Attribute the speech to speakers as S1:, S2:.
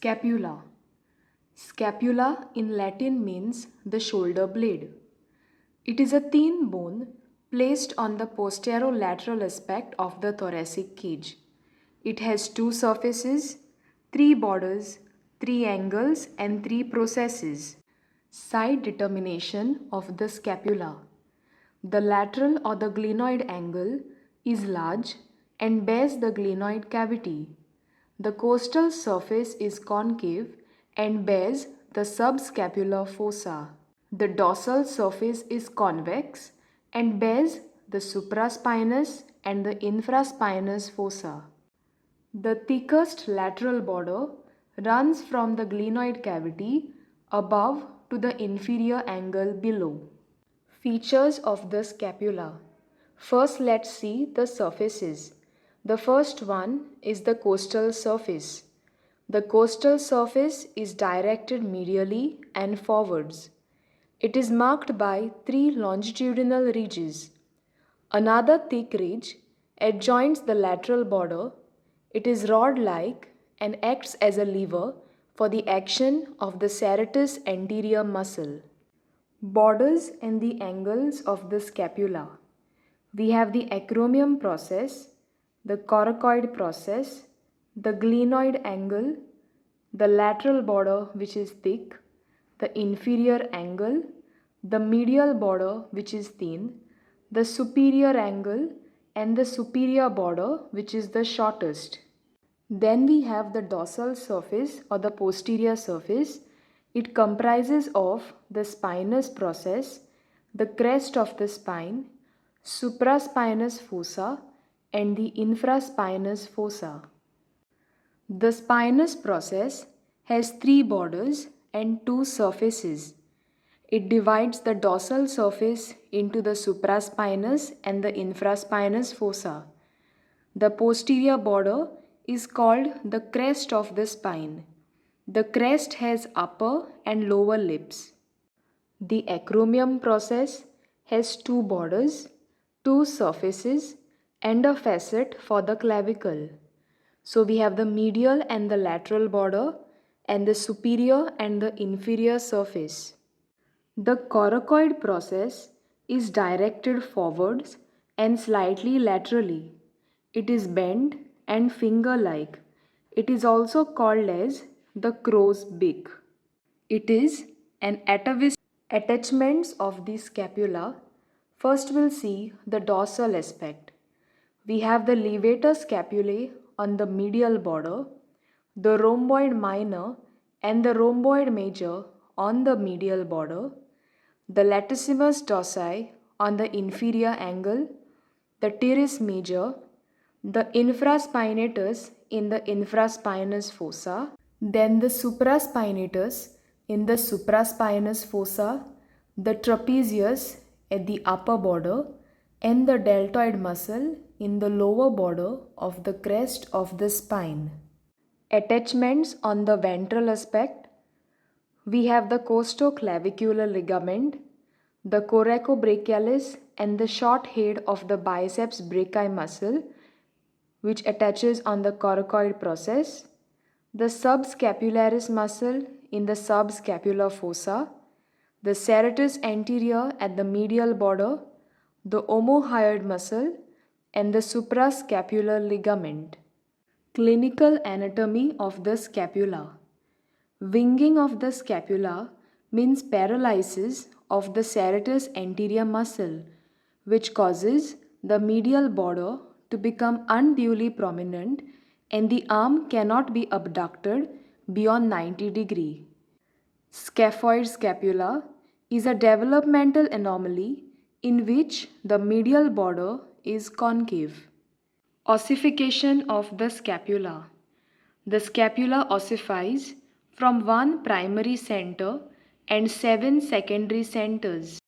S1: Scapula. Scapula in Latin means the shoulder blade. It is a thin bone placed on the posterolateral aspect of the thoracic cage. It has two surfaces, three borders, three angles and three processes. Side determination of the scapula. The lateral or the glenoid angle is large and bears the glenoid cavity. The costal surface is concave and bears the subscapular fossa. The dorsal surface is convex and bears the supraspinous and the infraspinous fossa. The thickest lateral border runs from the glenoid cavity above to the inferior angle below. Features of the scapula. First, let's see the surfaces. The first one is the costal surface. The costal surface is directed medially and forwards. It is marked by three longitudinal ridges. Another thick ridge adjoins the lateral border. It is rod-like and acts as a lever for the action of the serratus anterior muscle. Borders and the angles of the scapula. We have the acromion process, the coracoid process, the glenoid angle, the lateral border which is thick, the inferior angle, the medial border which is thin, the superior angle and the superior border which is the shortest. Then we have the dorsal surface or the posterior surface. It comprises of the spinous process, the crest of the spine, supraspinous fossa and the infraspinous fossa. The spinous process has three borders and two surfaces. It divides the dorsal surface into the supraspinous and the infraspinous fossa. The posterior border is called the crest of the spine. The crest has upper and lower lips. The acromion process has two borders, two surfaces and a facet for the clavicle. So we have the medial and the lateral border and the superior and the inferior surface. The coracoid process is directed forwards and slightly laterally. It is bent and finger-like. It is also called as the crow's beak. It is an atavistic attachments of the scapula. First we'll see the dorsal aspect. We have the levator scapulae on the medial border, the rhomboid minor and the rhomboid major on the medial border, the latissimus dorsi on the inferior angle, the teres major, the infraspinatus in the infraspinous fossa, then the supraspinatus in the supraspinous fossa, the trapezius at the upper border and the deltoid muscle in the lower border of the crest of the spine. Attachments on the ventral aspect. We have the costoclavicular ligament, the coracobrachialis and the short head of the biceps brachii muscle which attaches on the coracoid process, the subscapularis muscle in the subscapular fossa, the serratus anterior at the medial border, the omohyoid muscle and the suprascapular ligament. Clinical anatomy of the scapula. Winging of the scapula means paralysis of the serratus anterior muscle, which causes the medial border to become unduly prominent and the arm cannot be abducted beyond 90 degrees. Scaphoid scapula is a developmental anomaly in which the medial border is concave. Ossification of the scapula. The scapula ossifies from one primary center and 7 secondary centers.